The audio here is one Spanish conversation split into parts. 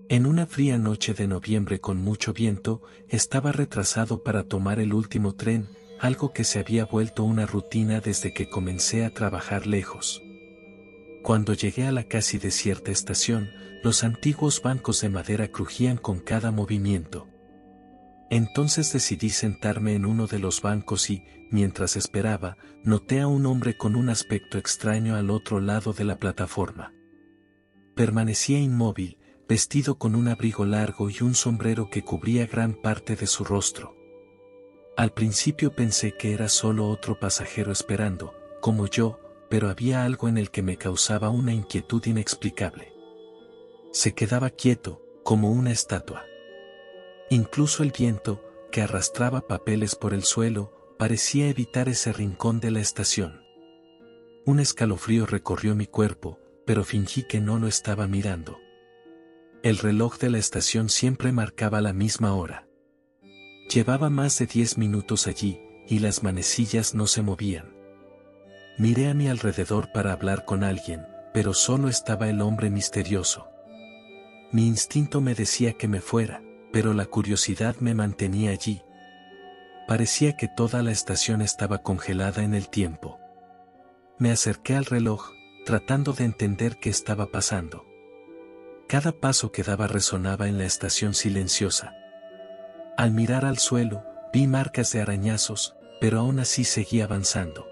En una fría noche de noviembre con mucho viento, estaba retrasado para tomar el último tren, algo que se había vuelto una rutina desde que comencé a trabajar lejos. Cuando llegué a la casi desierta estación, los antiguos bancos de madera crujían con cada movimiento. Entonces decidí sentarme en uno de los bancos y, mientras esperaba, noté a un hombre con un aspecto extraño al otro lado de la plataforma. Permanecía inmóvil, vestido con un abrigo largo y un sombrero que cubría gran parte de su rostro. Al principio pensé que era solo otro pasajero esperando, como yo, pero había algo en el que me causaba una inquietud inexplicable. Se quedaba quieto, como una estatua. Incluso el viento, que arrastraba papeles por el suelo, parecía evitar ese rincón de la estación. Un escalofrío recorrió mi cuerpo, pero fingí que no lo estaba mirando. El reloj de la estación siempre marcaba la misma hora. Llevaba más de 10 minutos allí, y las manecillas no se movían. Miré a mi alrededor para hablar con alguien, pero solo estaba el hombre misterioso. Mi instinto me decía que me fuera, pero la curiosidad me mantenía allí. Parecía que toda la estación estaba congelada en el tiempo. Me acerqué al reloj, tratando de entender qué estaba pasando. Cada paso que daba resonaba en la estación silenciosa. Al mirar al suelo, vi marcas de arañazos, pero aún así seguí avanzando.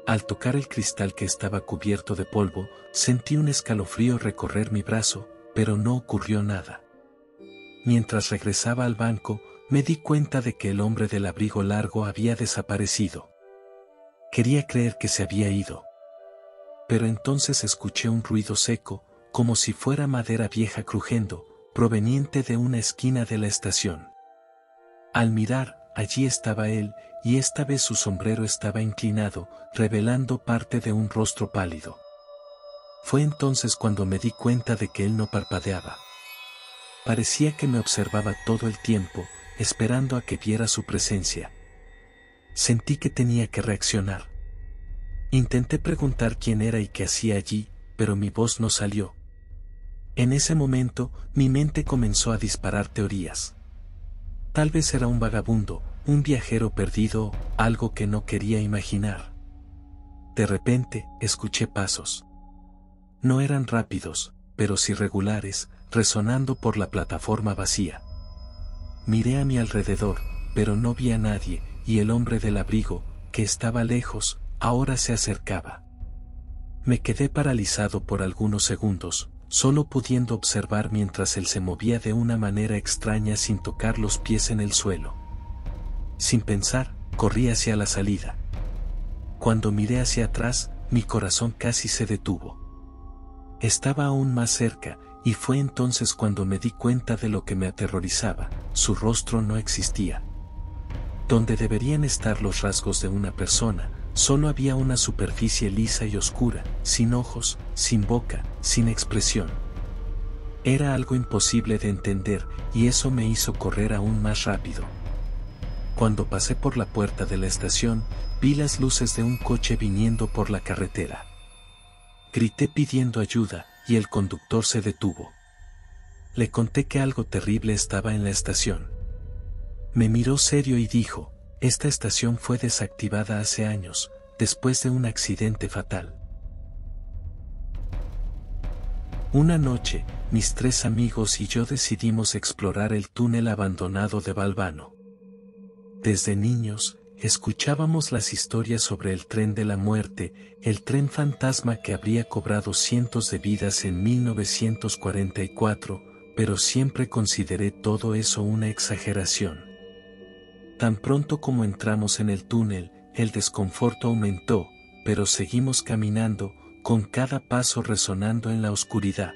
Al tocar el cristal que estaba cubierto de polvo, sentí un escalofrío recorrer mi brazo, pero no ocurrió nada. Mientras regresaba al banco, me di cuenta de que el hombre del abrigo largo había desaparecido. Quería creer que se había ido. Pero entonces escuché un ruido seco, como si fuera madera vieja crujiendo, proveniente de una esquina de la estación. Al mirar, allí estaba él, y esta vez su sombrero estaba inclinado, revelando parte de un rostro pálido. Fue entonces cuando me di cuenta de que él no parpadeaba. Parecía que me observaba todo el tiempo, esperando a que viera su presencia. Sentí que tenía que reaccionar. Intenté preguntar quién era y qué hacía allí, pero mi voz no salió. En ese momento, mi mente comenzó a disparar teorías. Tal vez era un vagabundo, un viajero perdido, algo que no quería imaginar. De repente, escuché pasos. No eran rápidos, pero sí regulares, resonando por la plataforma vacía. Miré a mi alrededor, pero no vi a nadie, y el hombre del abrigo, que estaba lejos, ahora se acercaba. Me quedé paralizado por algunos segundos, solo pudiendo observar mientras él se movía de una manera extraña sin tocar los pies en el suelo. Sin pensar, corrí hacia la salida. Cuando miré hacia atrás, mi corazón casi se detuvo. Estaba aún más cerca, y fue entonces cuando me di cuenta de lo que me aterrorizaba: su rostro no existía. Donde deberían estar los rasgos de una persona, solo había una superficie lisa y oscura, sin ojos, sin boca, sin expresión. Era algo imposible de entender, y eso me hizo correr aún más rápido. Cuando pasé por la puerta de la estación, vi las luces de un coche viniendo por la carretera. Grité pidiendo ayuda, y el conductor se detuvo. Le conté que algo terrible estaba en la estación. Me miró serio y dijo: esta estación fue desactivada hace años, después de un accidente fatal. Una noche, mis 3 amigos y yo decidimos explorar el túnel abandonado de Balvano. Desde niños, escuchábamos las historias sobre el tren de la muerte, el tren fantasma que habría cobrado cientos de vidas en 1944, pero siempre consideré todo eso una exageración. Tan pronto como entramos en el túnel, el desconforto aumentó, pero seguimos caminando, con cada paso resonando en la oscuridad.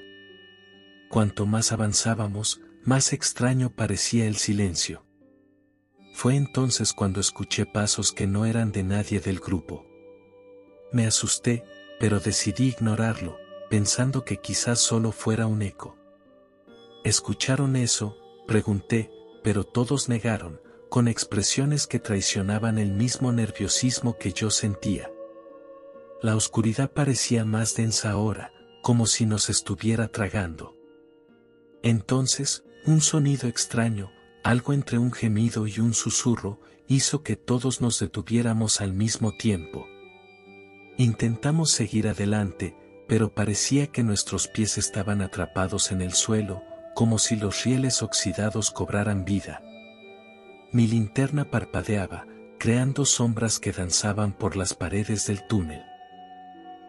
Cuanto más avanzábamos, más extraño parecía el silencio. Fue entonces cuando escuché pasos que no eran de nadie del grupo. Me asusté, pero decidí ignorarlo, pensando que quizás solo fuera un eco. ¿Escucharon eso?, pregunté, pero todos negaron, con expresiones que traicionaban el mismo nerviosismo que yo sentía. La oscuridad parecía más densa ahora, como si nos estuviera tragando. Entonces, un sonido extraño, algo entre un gemido y un susurro, hizo que todos nos detuviéramos al mismo tiempo. Intentamos seguir adelante, pero parecía que nuestros pies estaban atrapados en el suelo, como si los rieles oxidados cobraran vida. Mi linterna parpadeaba, creando sombras que danzaban por las paredes del túnel.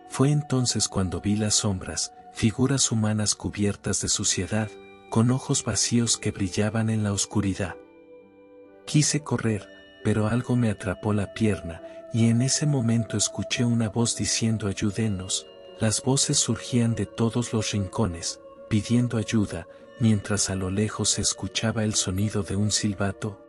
Fue entonces cuando vi las sombras, figuras humanas cubiertas de suciedad, con ojos vacíos que brillaban en la oscuridad. Quise correr, pero algo me atrapó la pierna, y en ese momento escuché una voz diciendo ayúdenos. Las voces surgían de todos los rincones, pidiendo ayuda, mientras a lo lejos se escuchaba el sonido de un silbato.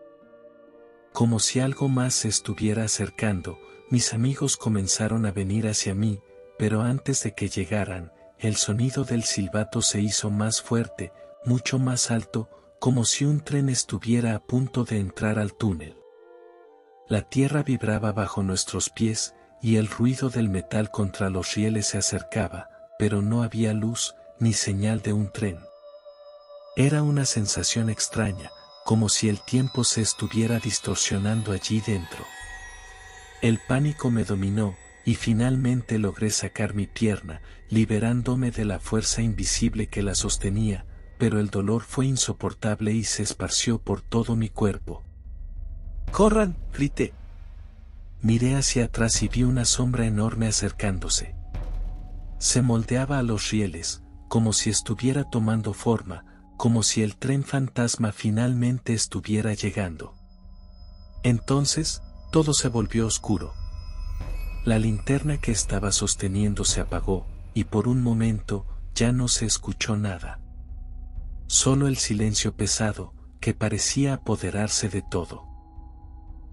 Como si algo más se estuviera acercando, mis amigos comenzaron a venir hacia mí, pero antes de que llegaran, el sonido del silbato se hizo más fuerte, mucho más alto, como si un tren estuviera a punto de entrar al túnel. La tierra vibraba bajo nuestros pies, y el ruido del metal contra los rieles se acercaba, pero no había luz, ni señal de un tren. Era una sensación extraña, como si el tiempo se estuviera distorsionando allí dentro. El pánico me dominó, y finalmente logré sacar mi pierna, liberándome de la fuerza invisible que la sostenía, pero el dolor fue insoportable y se esparció por todo mi cuerpo. ¡Corran!, grité. Miré hacia atrás y vi una sombra enorme acercándose. Se moldeaba a los rieles, como si estuviera tomando forma, como si el tren fantasma finalmente estuviera llegando. Entonces, todo se volvió oscuro. La linterna que estaba sosteniendo se apagó, y por un momento, ya no se escuchó nada. Solo el silencio pesado, que parecía apoderarse de todo.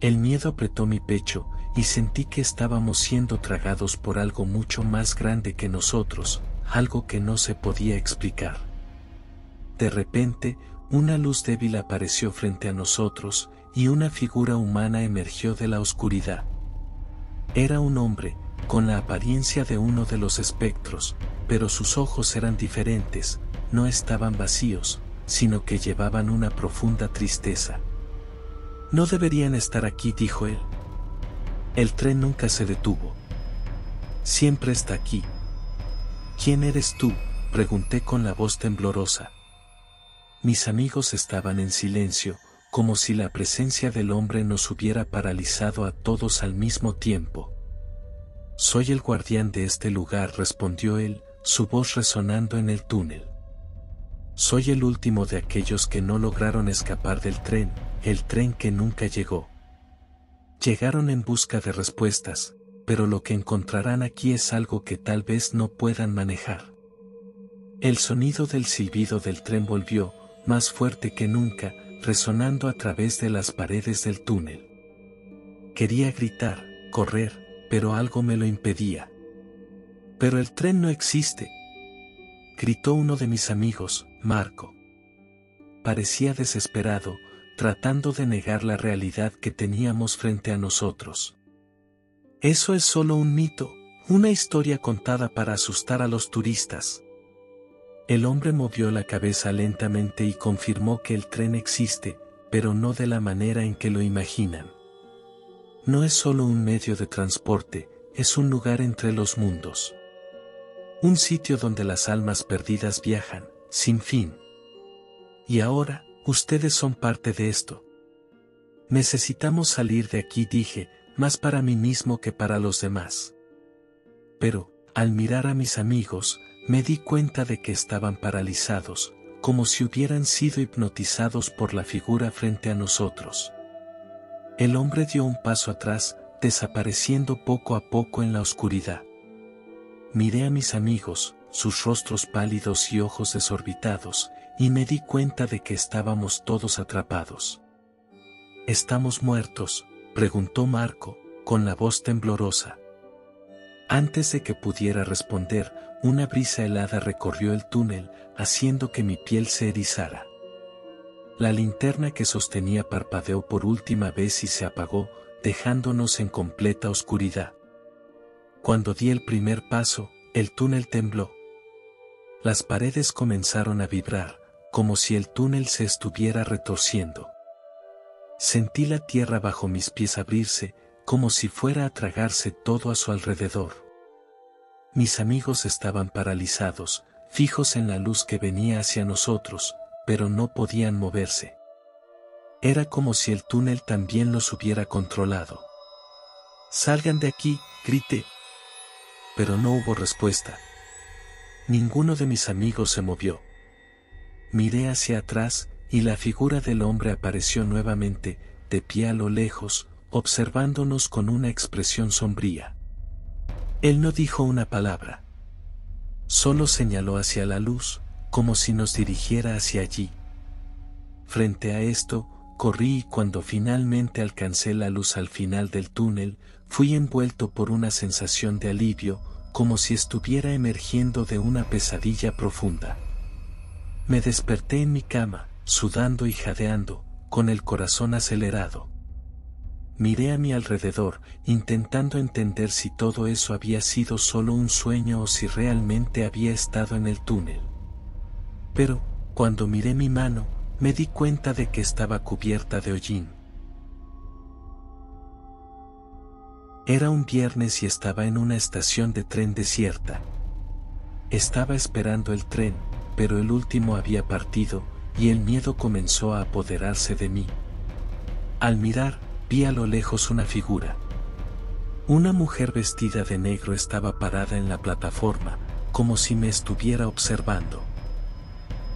El miedo apretó mi pecho, y sentí que estábamos siendo tragados por algo mucho más grande que nosotros, algo que no se podía explicar. De repente, una luz débil apareció frente a nosotros, y una figura humana emergió de la oscuridad. Era un hombre, con la apariencia de uno de los espectros, pero sus ojos eran diferentes, no estaban vacíos, sino que llevaban una profunda tristeza. «No deberían estar aquí», dijo él. «El tren nunca se detuvo. Siempre está aquí». «¿Quién eres tú?», pregunté con la voz temblorosa. Mis amigos estaban en silencio, como si la presencia del hombre nos hubiera paralizado a todos al mismo tiempo. «Soy el guardián de este lugar», respondió él, su voz resonando en el túnel. «Soy el último de aquellos que no lograron escapar del tren, el tren que nunca llegó. Llegaron en busca de respuestas, pero lo que encontrarán aquí es algo que tal vez no puedan manejar». El sonido del silbido del tren volvió, más fuerte que nunca, resonando a través de las paredes del túnel. Quería gritar, correr, pero algo me lo impedía. «Pero el tren no existe», gritó uno de mis amigos, Marco. Parecía desesperado, tratando de negar la realidad que teníamos frente a nosotros. «Eso es solo un mito, una historia contada para asustar a los turistas». El hombre movió la cabeza lentamente y confirmó que el tren existe, pero no de la manera en que lo imaginan. No es solo un medio de transporte, es un lugar entre los mundos. Un sitio donde las almas perdidas viajan, sin fin. Y ahora, ustedes son parte de esto. Necesitamos salir de aquí, dije, más para mí mismo que para los demás. Pero, al mirar a mis amigos, me di cuenta de que estaban paralizados, como si hubieran sido hipnotizados por la figura frente a nosotros. El hombre dio un paso atrás, desapareciendo poco a poco en la oscuridad. Miré a mis amigos, sus rostros pálidos y ojos desorbitados, y me di cuenta de que estábamos todos atrapados. «¿Estamos muertos?», preguntó Marco, con la voz temblorosa. Antes de que pudiera responder, una brisa helada recorrió el túnel, haciendo que mi piel se erizara. La linterna que sostenía parpadeó por última vez y se apagó, dejándonos en completa oscuridad. Cuando di el primer paso, el túnel tembló. Las paredes comenzaron a vibrar, como si el túnel se estuviera retorciendo. Sentí la tierra bajo mis pies abrirse, como si fuera a tragarse todo a su alrededor. Mis amigos estaban paralizados, fijos en la luz que venía hacia nosotros, pero no podían moverse. Era como si el túnel también los hubiera controlado. «¡Salgan de aquí!», grité. Pero no hubo respuesta. Ninguno de mis amigos se movió. Miré hacia atrás, y la figura del hombre apareció nuevamente, de pie a lo lejos, observándonos con una expresión sombría. Él no dijo una palabra. Solo señaló hacia la luz, como si nos dirigiera hacia allí. Frente a esto, corrí y cuando finalmente alcancé la luz al final del túnel, fui envuelto por una sensación de alivio, como si estuviera emergiendo de una pesadilla profunda. Me desperté en mi cama, sudando y jadeando, con el corazón acelerado. Miré a mi alrededor, intentando entender si todo eso había sido solo un sueño o si realmente había estado en el túnel. Pero, cuando miré mi mano, me di cuenta de que estaba cubierta de hollín. Era un viernes y estaba en una estación de tren desierta. Estaba esperando el tren, pero el último había partido, y el miedo comenzó a apoderarse de mí. Al mirar, vi a lo lejos una figura. Una mujer vestida de negro estaba parada en la plataforma, como si me estuviera observando.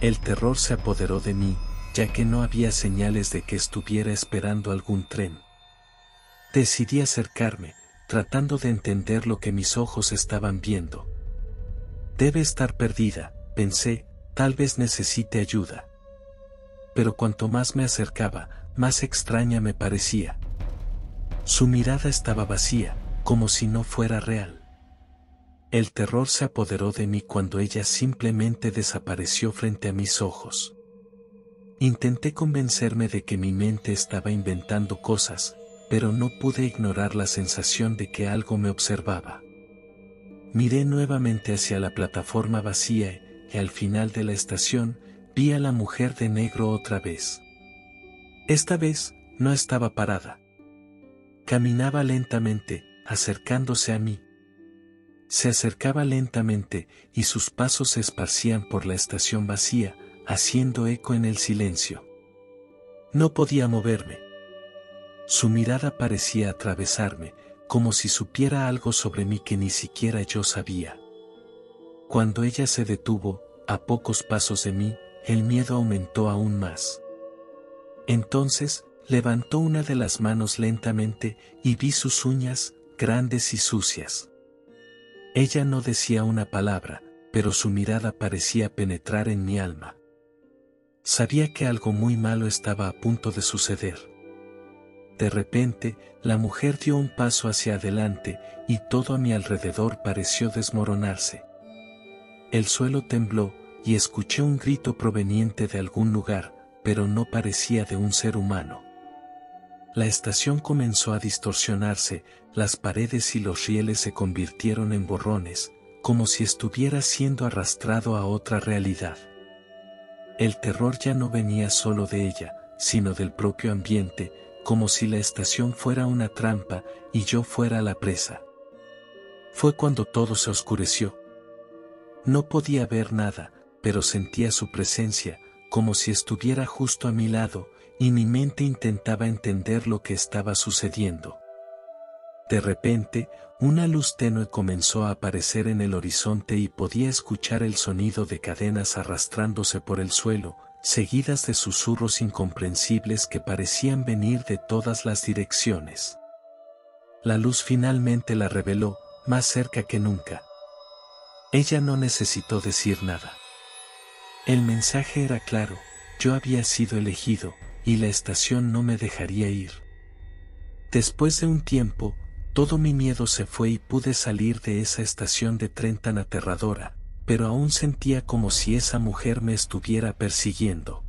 El terror se apoderó de mí, ya que no había señales de que estuviera esperando algún tren. Decidí acercarme, tratando de entender lo que mis ojos estaban viendo. Debe estar perdida, pensé, tal vez necesite ayuda. Pero cuanto más me acercaba, más extraña me parecía. Su mirada estaba vacía, como si no fuera real. El terror se apoderó de mí cuando ella simplemente desapareció frente a mis ojos. Intenté convencerme de que mi mente estaba inventando cosas, pero no pude ignorar la sensación de que algo me observaba. Miré nuevamente hacia la plataforma vacía y al final de la estación vi a la mujer de negro otra vez. Esta vez no estaba parada. Caminaba lentamente, acercándose a mí. Se acercaba lentamente y sus pasos se esparcían por la estación vacía, haciendo eco en el silencio. No podía moverme. Su mirada parecía atravesarme, como si supiera algo sobre mí que ni siquiera yo sabía. Cuando ella se detuvo, a pocos pasos de mí, el miedo aumentó aún más. Entonces, levantó una de las manos lentamente y vi sus uñas, grandes y sucias. Ella no decía una palabra, pero su mirada parecía penetrar en mi alma. Sabía que algo muy malo estaba a punto de suceder. De repente, la mujer dio un paso hacia adelante y todo a mi alrededor pareció desmoronarse. El suelo tembló y escuché un grito proveniente de algún lugar, pero no parecía de un ser humano. La estación comenzó a distorsionarse, las paredes y los rieles se convirtieron en borrones, como si estuviera siendo arrastrado a otra realidad. El terror ya no venía solo de ella, sino del propio ambiente, como si la estación fuera una trampa y yo fuera la presa. Fue cuando todo se oscureció. No podía ver nada, pero sentía su presencia, como si estuviera justo a mi lado, y mi mente intentaba entender lo que estaba sucediendo. De repente, una luz tenue comenzó a aparecer en el horizonte y podía escuchar el sonido de cadenas arrastrándose por el suelo, seguidas de susurros incomprensibles que parecían venir de todas las direcciones. La luz finalmente la reveló, más cerca que nunca. Ella no necesitó decir nada. El mensaje era claro, yo había sido elegido, y la estación no me dejaría ir. Después de un tiempo, todo mi miedo se fue y pude salir de esa estación de tren tan aterradora, pero aún sentía como si esa mujer me estuviera persiguiendo.